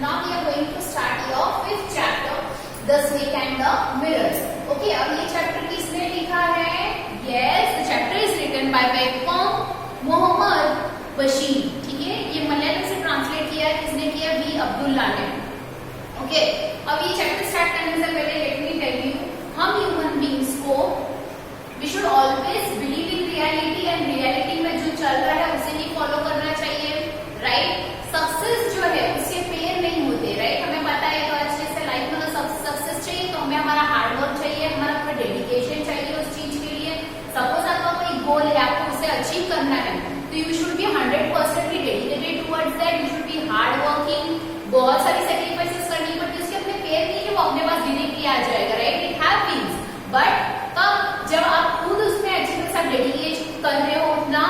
Now we are going to start your fifth chapter, The Snake and the Mirror. Okay, अब ये chapter किसने लिखा है? Yes, the chapter is written by Begum Mohammad Bashir. ठीक है, ये मलयालम से ट्रांसलेट किया है, किसने किया? बी अब्दुल्ला ने. ओके, अब ये चैप्टर स्टार्ट करने से पहले लेट मी टेल यू, हम ह्यूमन बींग्स को we should always believe in reality and reality में जो चल रहा है उसे ही फॉलो करना चाहिए. राइट, सक्सेस जो है उसके पेयर नहीं होते. राइट, हमें पता है तो अच्छे से लाइफ में सक्सेस चाहिए तो हमें हमारा हार्डवर्क चाहिए, हमारा पूरा डेडिकेशन चाहिए उस चीज के लिए. सपोज आपका कोई गोल है, आपको उसे अचीव करना है तो you should be 100% dedicated towards that. You should be hard working. बहुत सारी सेक्रीफाइसेस करनी पड़ती है, उसके अपने पेयर नहीं है वो अपने पास डायरेक्टली आ जाएगा. Right, it happens. बट कब जब आप खुद उसमें अच्छे से सब डेडिकेट कर रहे हो, उतना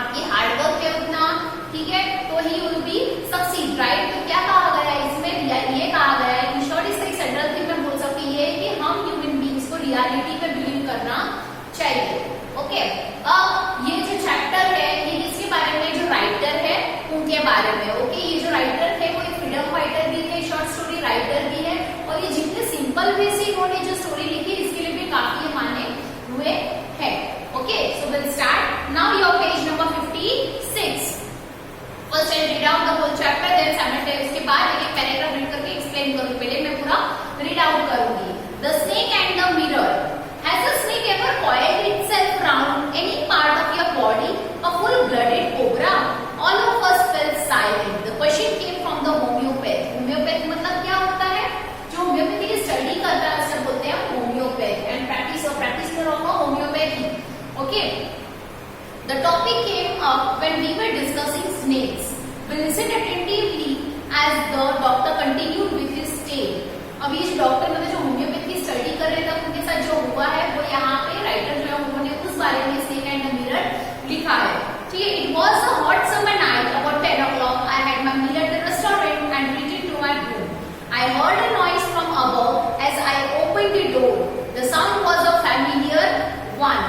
आपकी हार्डवर्क है उतना, ठीक है, तो he will be succeed. Right, तो क्या कहा गया है इसमें? ये कहा गया है, इन शॉर्ट इसका एक सेंट्रल थीम में बोल सकती है कि हम ह्यूमन बींग्स को रियलिटी पे बिलीव करना चाहिए. ओके, अब ये जो चैप्टर है ये किसके बारे में? जो राइटर है उनके बारे में. ओके, ये जो राइटर है वो एक फ्रीडम फाइटर भी है, शॉर्ट स्टोरी राइटर भी है, और ये जितने सिंपल वे से इन्होंने जो स्टोरी लिखी इसके लिए भी काफी माने हुए हैं. Okay, so will start now your page number 56. First I read out the whole chapter, then simultaneously उसके बाद एक पैराग्राफ रीड करके एक्सप्लेन करूंगी. पहले मैं पूरा रीड आउट करूंगी. The snake and the mirror. Has a snake ever coiled itself around any part of your body? A full-blooded cobra? All of us felt silent. The question came from the homeopath. Homeopath मतलब क्या होता है? जो homeopathy की study करता है उसे बोलते हैं homeopath, and practitioner of a homeopathy. Okay. The topic came up when we were discussing snakes. We listened attentively as the doctor continued with his tale. अब ये जो डॉक्टर मतलब जो होम्योपैथी की स्टडी कर रहे थे उनके साथ जो हुआ है वो यहाँ पे राइटर जो है उन्होंने उस बारे में स्नेक एंड द मिरर लिखा है. ठीक है, it was a hot summer night about 10 o'clock. I had my meal at the restaurant and retreated to my room. I heard a noise from above as I opened the door. The sound was a familiar one.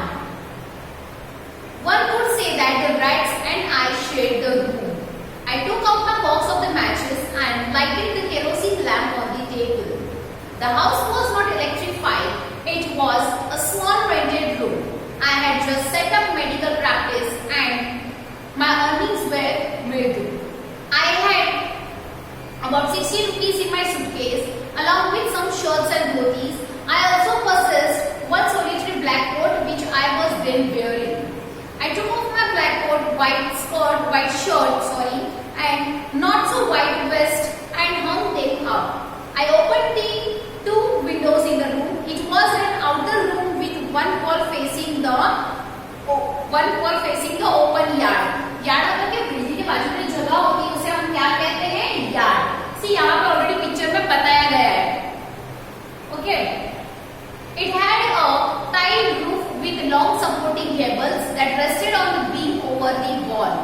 One could say that the rats and I shared the room. I took out my box of the matches and lighted the kerosene lamp on the table. The house was not electrified. It was a small rented room. I had just set up medical practice and my earnings were made. I had about 60 rupees in my suitcase along with some shirts and dhotis. I also possessed one solitary black coat which I was then wearing. I took off my black coat, white shirt, and not so white vest and hung them up. I opened the two windows in the room. It was an outer room with one wall facing the open yard. Yard मतलब क्या? Building के बाजू में जगह होती है उसे हम क्या कहते हैं? यार्ड. सी यहाँ पे ऑलरेडी पिक्चर में बताया गया है. Okay, it had a tiled roof with long supporting gables that rested on the beam over the wall.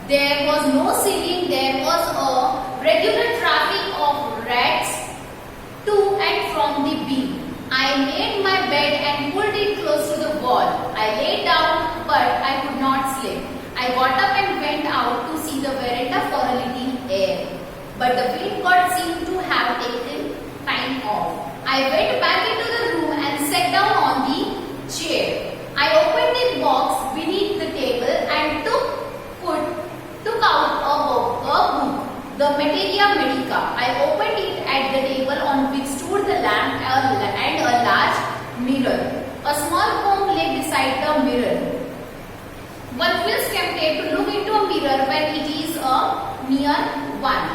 There was no ceiling. There was a regular traffic of rats to and from the beam. I made my bed and pulled it close to the wall. I lay down, but I could not sleep. I got up and went out to see the veranda for a little air. But the wind god seemed to have taken time off. I went back into the room and sat down on the chair. I opened the box beneath the table and took out a book, the Materia Medica. I opened it at the table on which stood the lamp and a large mirror. A small comb lay beside the mirror. One feels tempted to look into a mirror when it is a mere one.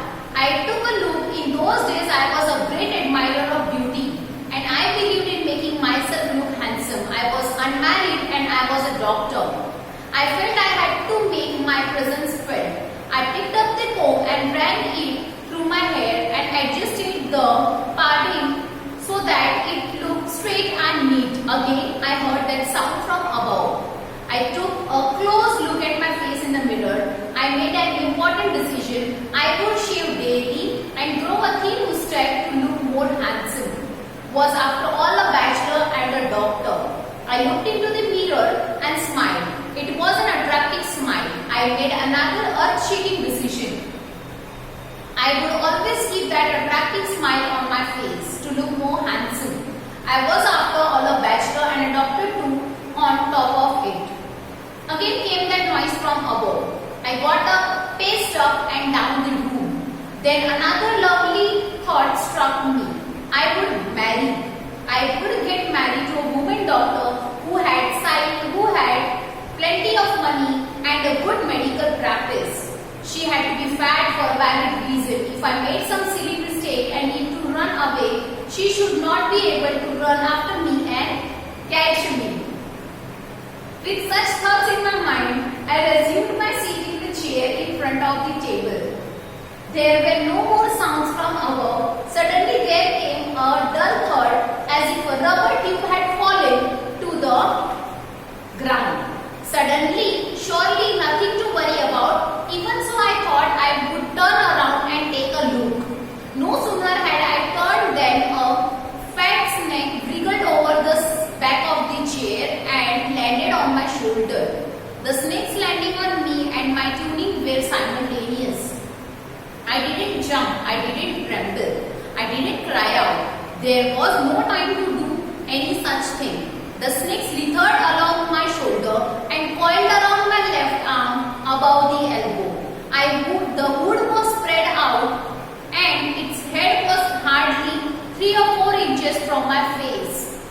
I took a look. In those days I was a great admirer of beauty and I believed in making myself look handsome. I was unmarried and I was a doctor. I felt I had to make my presence felt. I picked up the comb and ran it through my hair and adjusted the parting so that it looked straight and neat. Again, I heard that sound from above. I took a close look at my face in the mirror. I made an important decision. I would shave daily and grow a thin mustache to look more handsome. Was after all a bachelor and a doctor. I looked into the mirror and smiled. It was an attractive smile. I made another earth-shaking decision. I would always keep that attractive smile on my face to look more handsome. I was after all a bachelor and a doctor too on top of it. Again came that noise from above. I got up, paced up and down the room. Then another lovely thought struck me. I would marry. I would get married to a woman doctor who had plenty of money and a good medical practice. She had to be fat for a valid reason. If I made some silly mistake and need to run away, she should not be able to run after me and catch me. With such thoughts in my mind, I resumed my seat in the chair in front of the table. There were no more sounds from above. Suddenly there came a dull thud as if a rubber tube had fallen to the ground. Suddenly, surely nothing to worry about. Even so, I thought I would turn around and take a look. No sooner had I turned than a fat snake wriggled over the back of the chair and landed on my shoulder. The snake's landing on me and my tuning were simultaneous. I didn't jump, I didn't tremble, I didn't cry out. There was no time to do any such thing. The snake slithered along my shoulder and coiled around my left arm above the elbow. The wood was spread out and its head was hardly 3 or 4 inches from my face.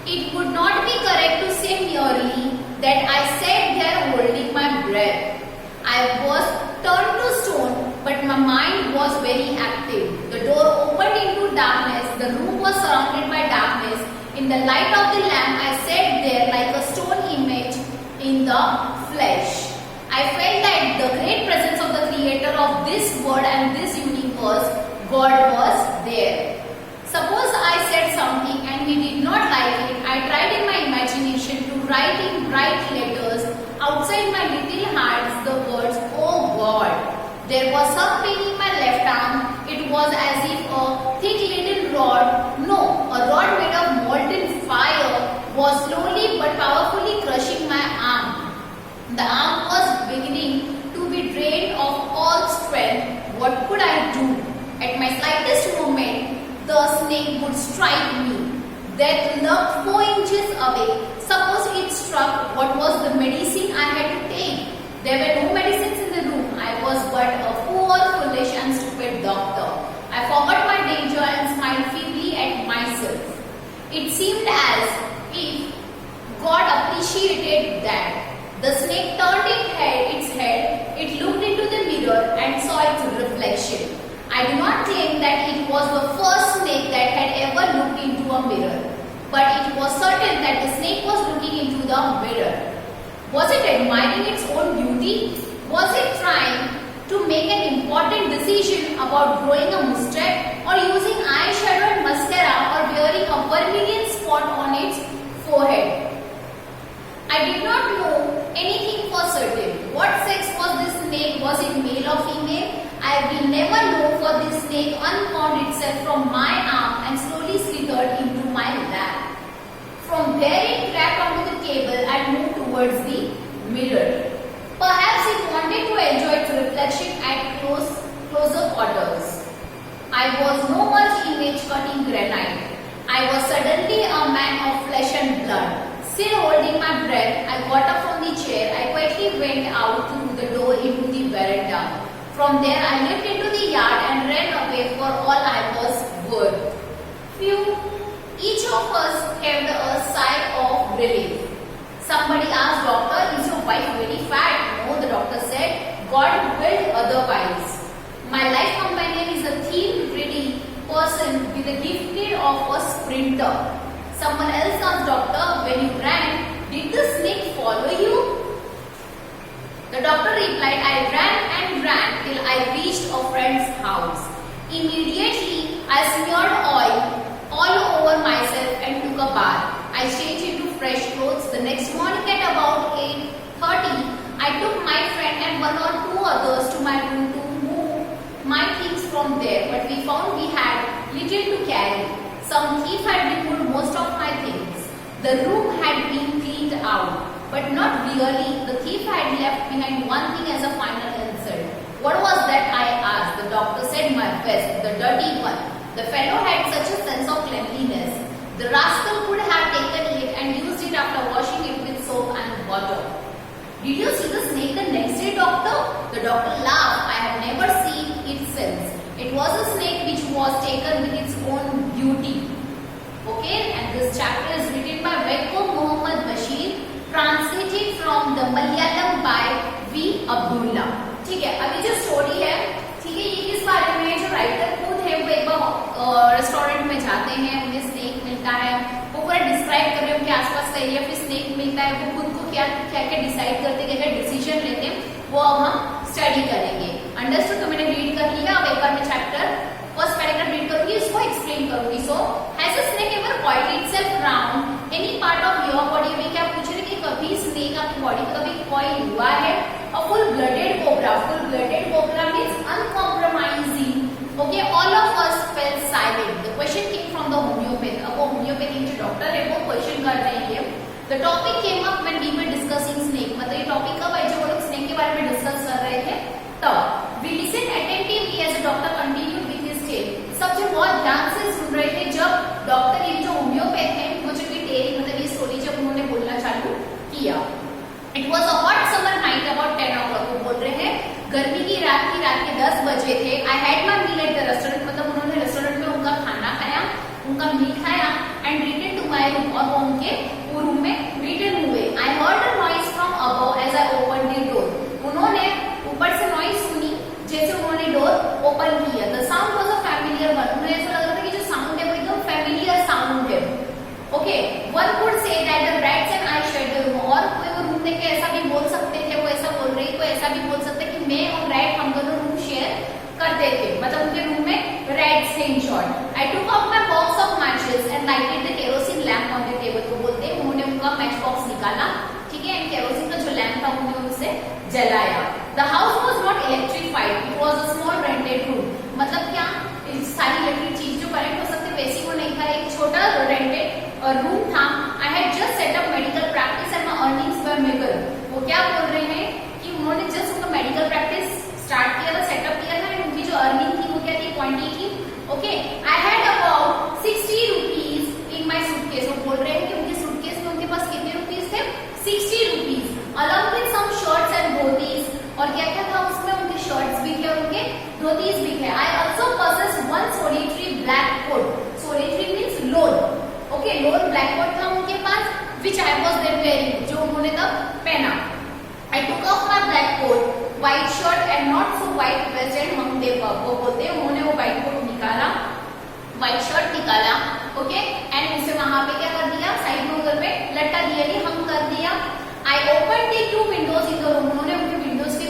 It would not be correct to say merely that I sat there holding my breath. I was turned to stone, but my mind was very active. The door opened into darkness. The room was surrounded by darkness. In the light of the lamp, I sat there like a stone image in the flesh. I felt that the great presence of the creator of this world and this universe, God, was there. Suppose I said something and he did not like it. I tried in my imagination to write in bright letters outside my little heart the words, "Oh God." There was some pain in my left arm. It was as if a thick little rod, no, a rod made of molten fire, was slowly but powerfully crushing my arm. The arm was beginning to be drained of all strength. What could I do? At my slightest moment, the snake would strike me. Death lurked 4 inches away. Suppose it struck, what was the medicine I had to take? There were no medicines in the room. I was but a poor, foolish and stupid doctor. I forgot my danger and smiled feebly at myself. It seemed as if God appreciated that. The snake turned its head, it looked into the mirror and saw its reflection. I do not claim that it was the first snake that had ever looked into a mirror, but it was certain that the snake was looking into the mirror. Was it admiring its own beauty? Was it trying to make an important decision about growing a mustache or using eyeshadow and mascara or wearing a vermilion spot on its forehead? I did not know anything for certain. What sex was this snake? Was it male or female? I will never know, for this snake unwound itself from my arm and slowly slithered into my lap. From there it cracked onto the table and moved towards the mirror. Perhaps it wanted to enjoy its reflection at closer quarters. I was no much image cutting granite. I was suddenly a man of flesh and blood. Still holding my breath, I got up from the chair. I quietly went out through the door into the veranda. From there, I leaped into the yard and ran away for all I was worth. Phew! Each of us heaved a sigh of relief. Somebody asked, "Doctor, is your wife very fat?" "No," the doctor said. "God willed otherwise. My life companion is a thin, pretty person with the gifted of a sprinter." Someone else asked, "Doctor, when you ran, did the snake follow you?" The doctor replied, "I ran and ran till I reached a friend's house. Immediately, I smeared oil all over myself and took a bath. I changed into fresh clothes. The next morning at about 8:30, I took my friend and 1 or 2 others to my room to move my things from there, but we found we had little to carry. Some thief had removed most of my things. The room had been cleaned out, but not really. The thief had left behind one thing as a final insult." "What was that?" I asked. The doctor said, my best, the dirty one. The fellow had such a sense of cleanliness. The rascal could have taken it and used it after washing it with soap and water. Did you see the snake the next day, doctor? The doctor laughed. I have never seen it since. It was a snake which was taken with its own beauty. Okay, and this chapter is written by Waikom Mohammad Bashir, translated from the Malayalam by V. Abdullah. ठीक है, अभी जो story है, ठीक है, ये किस बारे में है? जो राइटर खुद है वो एक बार रेस्टोरेंट में जाते हैं, उन्हें स्नेक मिलता है, वो पूरा डिस्क्राइब कर रहे हैं उनके आसपास का एरिया, फिर स्नेक मिलता है, वो खुद को क्या क्या क्या डिसाइड करते हैं, क्या डिसीजन लेते हैं, वो अब हम स्टडी करेंगे. अंडरस्टूड? तो मैंने रीड कर लिया. अब एक बार मैं चैप्टर फर्स्ट पैराग्राफ रीड करूंगी, इसको एक्सप्लेन करूंगी. So has a snake ever coiled itself round any part of your body? अभी क्या पूछ रहे कि कभी स्नेक आपकी बॉडी पे कभी कॉइल हुआ है? A full-blooded cobra. Full-blooded cobra means uncompromising. Okay, all of us fell silent. The question came from the homeopath. अब वो homeopathy जो डॉक्टर है वो क्वेश्चन कर रहे हैं. The topic came up when we were discussing snake. मतलब ये टॉपिक कब है? जब वो लोग स्नेक के बारे में डिस्कस कर रहे थे तब. We listened attentively as the doctor continued with his tale. सब जो बहुत ध्यान से सुन रहे थे जब डॉक्टर ये जो होम्योपैथ है वो जो भी टेल मतलब ये स्टोरी जब उन्होंने बोलना चालू किया. It was a hot summer night about 10 o'clock. वो बोल रहे हैं गर्मी की रात के 10 बजे थे. I had my meal at the restaurant. मतलब उन्होंने रेस्टोरेंट में उनका खाना खाया, उनका मील खाया and returned to my room. और वो उनके रूम में रिटर्न हुए. I heard a noise from above as I opened the door. उन्होंने ऊपर से नॉइज सुनी जैसे उन्होंने डोर ओपन किया. The sound was a familiar one. उन्हें ऐसा लग रहा था कि जो साउंड है वो एकदम फेमिलियर साउंड है. Okay, one could say that the rats and I shared the room. और कोई वो रूम देख के ऐसा भी बोल सकते थे, वो ऐसा बोल रही, कोई ऐसा भी बोल सकते कि मैं और रैट हम दोनों रूम शेयर करते थे. मतलब उनके रूम में रैट्स थे in short. I took out my box of matches and lighted the kerosene lamp on the table. तो बोलते हैं उन्होंने उनका मैच बॉक्स निकाला, ठीक है, एंड केरोसिन का जो लैंप था उन्होंने उसे जलाया. The house was not electrified. It was a small rented room. मतलब क्या सारी इलेक्ट्रिक चीज जो करंट हो सकते वैसी वो नहीं था, एक छोटा रेंटेड रूम था. I had just set up medical practice and my earnings were meager. वो क्या बोल रहे हैं कि उन्होंने जस्ट उनका मेडिकल प्रैक्टिस स्टार्ट किया था, सेटअप किया था, एंड उनकी जो अर्निंग थी वो क्या थी? क्वांटिटी थी. Okay, I had about 60 rupees in my suitcase. वो बोल रहे हैं कि उनके सूटकेस में उनके पास कितने रुपीस थे? 60 rupees. Along with some shirts and dhotis. और क्या क्या था उसमें? उनके शर्ट्स भी थे और उनके धोतीस भी थे. I also possessed one solitary black coat. Solitary means lone. Okay, lone black coat था उनके पास, which I was then wearing, जो उन्होंने तब पहना. I took off my black coat, white shirt and not so white vest and hung them up. वो बोलते हैं उन्होंने वो white coat निकाला, white shirt निकाला, okay, and उसे वहां पे क्या कर दिया? साइड में उधर पे लटका दिया, नहीं हम कर दिया. I opened the 2 windows in the room. उन्होंने उनके विंडोज के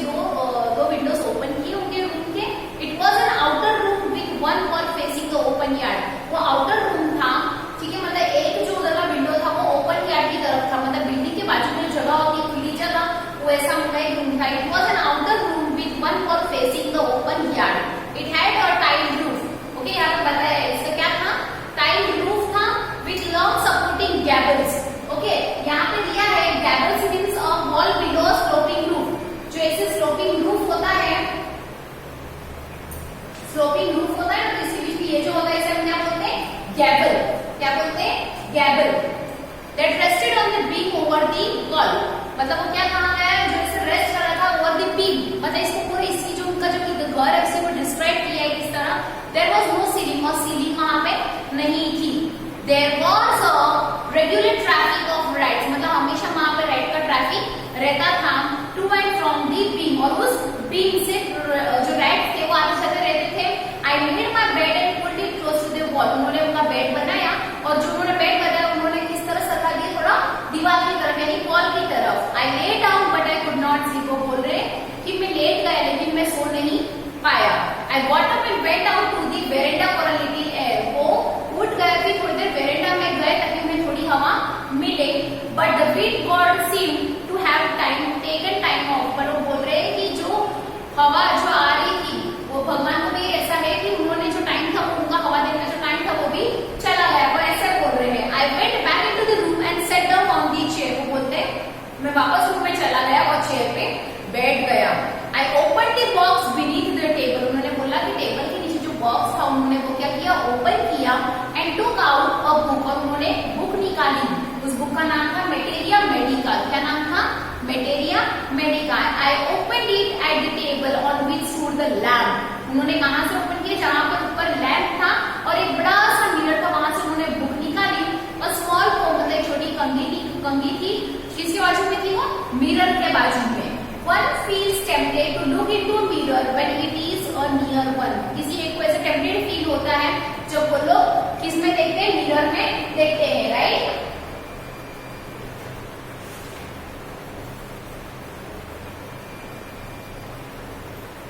दो विंडोज ओपन किए उनके रूम के. It was an outer room with one wall facing the open yard. वो outer room था, ठीक है, मतलब एक जो उधर का विंडो था वो ओपन यार्ड की तरफ था, मतलब बिल्डिंग के बाजू में जगह होगी खुली जगह, वो ऐसा उनका एक रूम था. It was an outer room with one wall facing the open yard. It had a tiled roof. Okay, यहाँ पे बताया है इसका क्या था? Tiled roof था with long supporting gables. Okay, यहाँ पे दिया है gables means a wall below sloping roof. जो ऐसे sloping roof होता है, sloping roof होता है तो इसके बीच में ये जो होता है इसे हम क्या बोलते हैं? Gable. क्या बोलते हैं? Gable. That rested on the beam over the wall. मतलब वो क्या कहा गया है? जो इसे रेस्ट कर रहा था over the beam. मतलब इसको पूरे इसकी जो उनका जो घर है उसे वो डिस्क्राइब किया है किस तरह. There was no ceiling. और सीलिंग वहां पे नहीं थी. There was a regular traffic of rats. मतलब हमेशा वहां पे रैट का ट्रैफिक रहता था to and from the beam. और उस beam से जो रैट्स थे वो आते जाते रहते थे. I made my bed and pulled it close to the wall. उन्होंने उनका बेड बनाया और जो उन्होंने बेड बनाया उन्होंने किस तरह सरका दिया? थोड़ा दीवार की तरफ यानी वॉल की तरफ. I lay down but I could not sleep. वो बोल रहे कि मैं लेट गया लेकिन मैं सो नहीं पाया. I got up and went out to the veranda for a little air. वो उठ गया फिर थोड़ी देर वेरेंडा में गए ताकि उन्हें थोड़ी हवा मिले. But the wind god seemed to have taken time off. पर वो बोल रहे हैं कि जो हवा जो आ रही थी वो भगवान को भी ऐसा है कि उन्होंने जो टाइम था वो उनका हवा देने जो टाइम था वो भी चला गया. वो ऐसे बोल रहे हैं. I went back into the room and sat down on the chair. वो बोलते हैं मैं वापस रूम में चला गया और चेयर पे बैठ गया. I opened the box beneath the table. उन्होंने बोला कि आउट अ बुक, और उन्होंने बुक निकाली। उस बुक का नाम था मेटेरिया मेडिका। क्या नाम था? Materia medica. I opened it at the table on which stood the lamp. उन्होंने कहां से ओपन किया? जहां पर ऊपर लैम्प था और एक बड़ा सा मिरर था, वहां से उन्होंने बुक निकाली। और स्मॉल कोम, मतलब छोटी कंघी थी, किसके बाजू में थी वो? मिरर के बाजू में। One feels tempted to look into a mirror when it is a near one. किसी एक को ऐसे टेम्पटेड फील होता है जब वो लोग किसमें देखते हैं? मिरर में देखते हैं, राइट?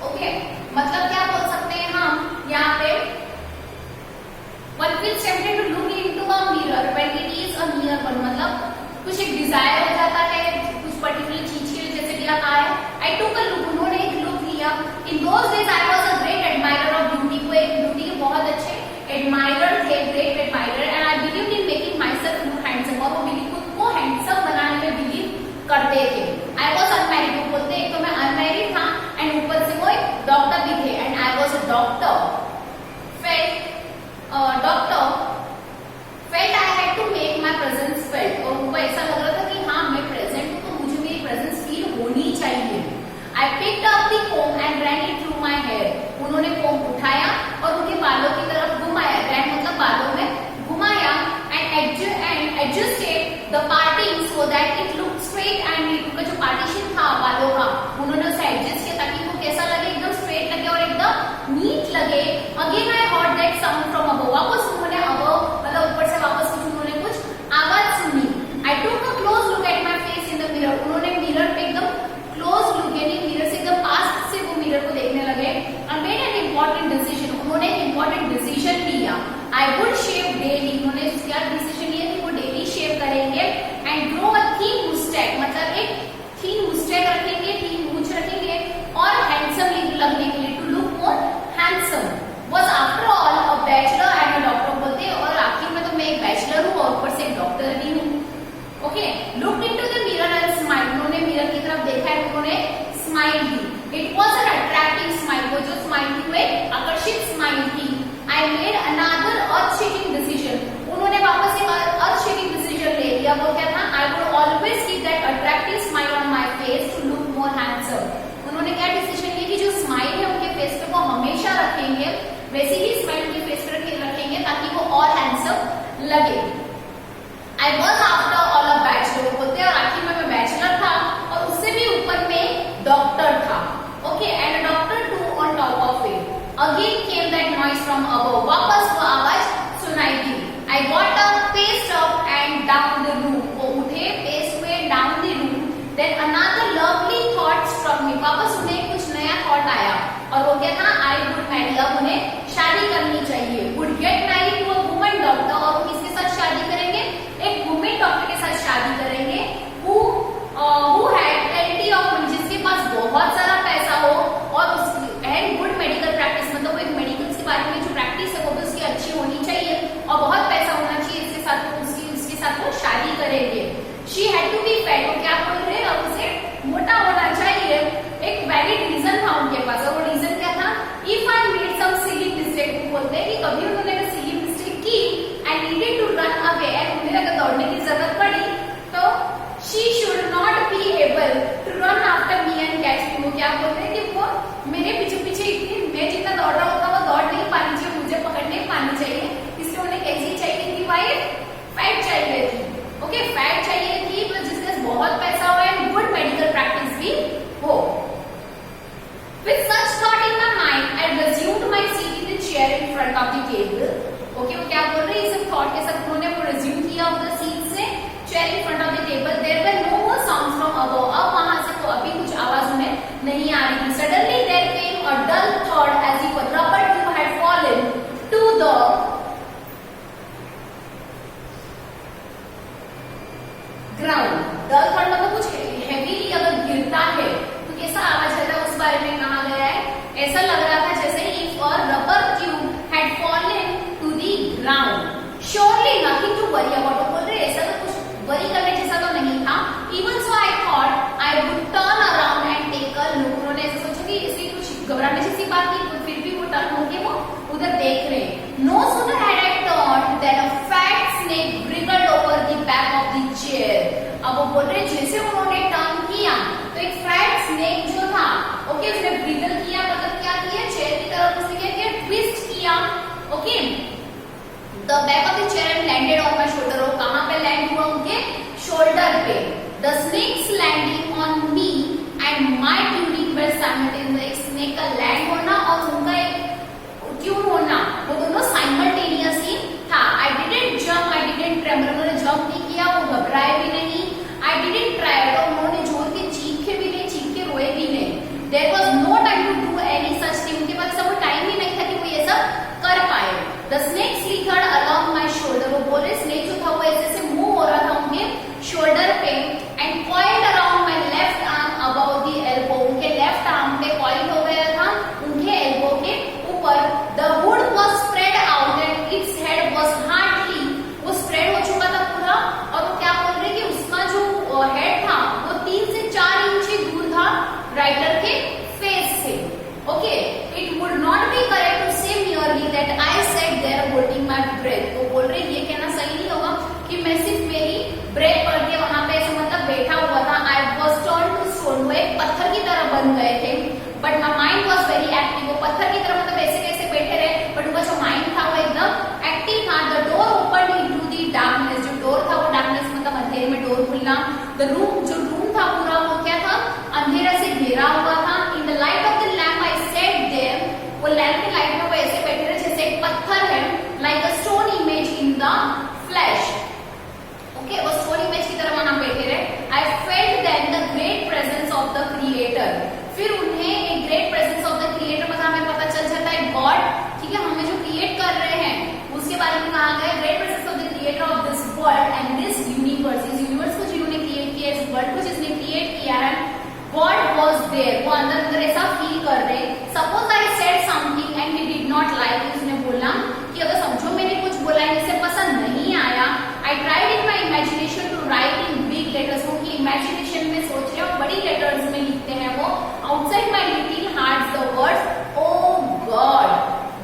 ओके, मतलब क्या बोल सकते हैं हम यहाँ पे? One feels tempted to look into a mirror when it is a near one, मतलब कुछ एक डिजायर हो जाता है कुछ पर्टिकुलर चीज के, जैसे दिया है आई टुक अ लुक, उन्होंने एक लुक लिया। In those days I was a great admirer of beauty, वो एक ब्यूटी के बहुत अच्छे एडमायरर थे, great admirer. And I believe in making my self look handsome, और वो खुद को हैंडसम बनाने में बिलीव करते थे। आई वॉज अनमैरिड, वो बोलते एक तो मैं अनमैरिड था एंड ऊपर से वो एक डॉक्टर भी थे। And I was a doctor, felt I had to make my presence felt, और उनको ऐसा लग रहा था कि हाँ मैं प्रेजेंट हूँ तो मुझे मेरी प्रेजेंस फील होनी चाहिए। I picked up the comb and ran it through my hair, उन्होंने कोम उठाया और उनके बालों की तरफ घुमाया, रैन मतलब बालों में घुमाया। And adjusted the parting so that it look straight and neat, उनका जो पार्टीशन था बालों का उन्होंने उसे एडजस्ट किया ताकि वो कैसा लगे? एकदम स्ट्रेट लगे और एकदम नीट लगे। Again I heard that sound from above, वापस उन्होंने अबव मतलब ऊपर से वापस कुछ उन्होंने कुछ आवाज सुनी। I took a close look at my face in the mirror, उन्होंने मिरर पे एकदम क्लोज लुक यानी मिरर से एकदम पास से वो मिरर को देखने लगे। And made an important decision, उन्होंने एक इम्पोर्टेंट डिसीजन लिया। आई वुड शेव डेली, उन्होंने क्या डिसीजन लिया कि वो डेली शेव करेंगे। And grow a thin moustache, मतलब एक थीन मुस्टैच रखेंगे, थीन मूंछ रखेंगे और हैंडसम लगने के लिए, to look more handsome. Was after all a bachelor and a doctor, बोलते और आखिर में तो मैं एक बैचलर हूँ और ऊपर से एक डॉक्टर भी हूँ। Okay, looked into the mirror and smile, उन्होंने मिरर की तरफ देखा है, उन्होंने smile the. It was an attractive smile, वो जो स्माइल थी वो एक आकर्षित स्माइल थी। I made another earth shaking decision, उन्होंने वापस एक अर्थ शेकिंग डिसीजन ले लिया। वो क्या था? I would always keep that attractive smile on my face to look more handsome. उन्होंने क्या डिसीजन लिया कि जो स्माइल है उनके फेस पे वो हमेशा रखेंगे, वैसे ही स्माइल उनके फेस पे रखेंगे ताकि वो और हैंडसम लगे। I was after all a bachelor, बोलते और आखिर में मैं बैचलर था और उससे भी ऊपर में डॉक्टर था। Okay, and doctor too on top of it. Again came that noise from above, वापस वो आवाज सुनाई दी। I got up, paced up and down the room, वो उठे, पेस हुए, down the room. Then another lovely thought struck me, वापस उन्हें कुछ नया थॉट आया और वो क्या था? आई वुड मैरी, अब उन्हें शादी करनी चाहिए। Would get married to a woman doctor, और वो किसके साथ शादी करेंगे? एक वुमेन डॉक्टर के साथ शादी करेंगे। Who had plenty of money, जिसके पास बहुत सारा पैसा हो और उसकी एंड गुड मेडिकल प्रैक्टिस, मतलब वो एक मेडिकल के बारे में जो प्रैक्टिस है वो भी उसकी अच्छी होनी चाहिए और बहुत पैसा होना चाहिए, इसके साथ उसके साथ वो शादी करेंगे। She had to be fat, वो क्या बोल रहे हैं? अब उसे मोटा होना चाहिए। एक वैलिड रीजन था उनके पास, और वो रीजन क्या था? If I made some silly mistake, वो बोलते हैं कि कभी उन्होंने सिली मिस्टेक की and needed to run away, एंड उन्हें अगर दौड़ने की जरूरत पड़ी तो she should not be able to run after me and catch me. वो क्या बोलते हैं कि वो मेरे पीछे पीछे इतनी, मैं जितना दौड़ रहा होता वो दौड़ नहीं पानी चाहिए, मुझे पकड़ नहीं पानी चाहिए। इसलिए उन्हें कैसी चाहिए थी? वाइफ फैट चाहिए थी। ओके, फैट चाहिए थी जिसके बहुत पैसा हो एंड गुड मेडिकल प्रैक्टिस भी हो। With such thought in my mind, I resumed my seat in the chair in front of the table. Okay, वो क्या बोल रहे हैं? ये सब थॉट के साथ उन्होंने वो रिज्यूम किया उधर सीट से, chair in front of the table. There were no more sounds from above, अब वहां से तो अभी कुछ आवाज उन्हें नहीं आ रही थी। Suddenly there came a dull thought as if a rubber tube had fallen to the ground. Dull thought मतलब कुछ हेवीली अगर गिरता है तो कैसा आवाज आता है, उस बारे में कहा गया है। ऐसा लग रहा था जैसे if a rubber tube had fallen to the ground. Surely nothing to worry about, बोल रहे ऐसा तो कुछ वरी करने जैसा तो नहीं था। Even so I thought I would turn around and take a look, उन्होंने ऐसा सोचा कि इससे कुछ घबराने जैसी बात नहीं, तो फिर भी वो टर्न होके वो उधर देख रहे। No sooner had I turn than a okay, the back of the chair and landed on my shoulder, वो कहाँ पे लैंड हुआ, उनके शोल्डर पे. The snakes landing on me and my tunic were simultaneous. एक स्नेक का land होना और उनका एक ट्यून होना, वो दोनों साइमल्टेनियसली था. I didn't jump, I didn't tremor. उन्होंने जंप नहीं किया, वो घबराए भी नहीं. आई डिडंट ट्राई, और उन्होंने जोर के चीखे भी नहीं, चीख के रोए भी नहीं. There was no time to do any such thing. उनके पास सब टाइम ही नहीं था कि वो ये सब कर पाए. The snake slithered along my shoulder. वो बोल रहे स्नेक जो था वो ऐसे से मूव हो रहा था उनके शोल्डर पे. And coiled around my left arm about the elbow. उनके लेफ्ट आर्म पे कॉइल हो गया था उनके एल्बो के ऊपर. The wood was spread out and its head was hardly. वो स्प्रेड हो चुका था पूरा, और वो क्या बोल रहे कि उसका जो हेड था वो 3 से 4 इंच ही दूर था राइटर के फेस से. Okay, it would not be correct to say merely that I sat there holding my breath. वो बोल रहे ये कहना सही नहीं होगा कि मैं सिर्फ मेरी ब्रेथ पकड़ के वहां पे ऐसे मतलब बैठा हुआ था. I was turn to stone. वो एक पत्थर की तरह बन गए थे. But my mind was very active. वो पत्थर की तरह मतलब ऐसे कैसे बैठे रहे, बट उनका जो माइंड था वो एकदम एक्टिव था. The door open into the darkness. जो डोर था वो डार्कनेस मतलब अंधेरे में डोर खुलना. द रूम, जो रूम था पूरा वो क्या था, अंधेरा से घेरा हुआ था. In the light of the lamp I sat there. वो लैम्प की लाइट में वो ऐसे बैठे रहे जैसे एक पत्थर है, like a stone image in the flash. Okay, वो स्टोन इमेज की तरह वहां बैठे रहे. I felt then the great presence of the creator. फिर उन्हें एक great presence of the creator मतलब हमें पता चल जाता है गॉड, ठीक है, हमें जो क्रिएट कर रहे हैं उसके बारे में कहा गया. Great presence of the creator of this world and this universe. इस यूनिवर्स को जिन्होंने क्रिएट किया, इस वर्ल्ड को जिसने क्रिएट किया है, गॉड वॉज देयर. वो अंदर अंदर ऐसा फील कर रहे. Suppose I said something and he did not like. उसने बोला कि अगर समझो मैंने कुछ बोला है जिसे पसंद नहीं आया. I tried in my imagination to write in big letters. वो की इमेजिनेशन में सोच रहे और बड़ी लेटर्स में लिखते हैं वो. Outside my little heart the words O God.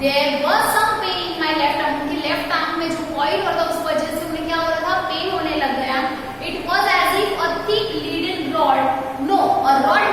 There was some pain in my left arm. उनके लेफ्ट आर्म में जो कॉइल होता उस वजह से उन्हें क्या हो रहा था, पेन होने लग गया. It was as if a thick leaden rod, no, a rod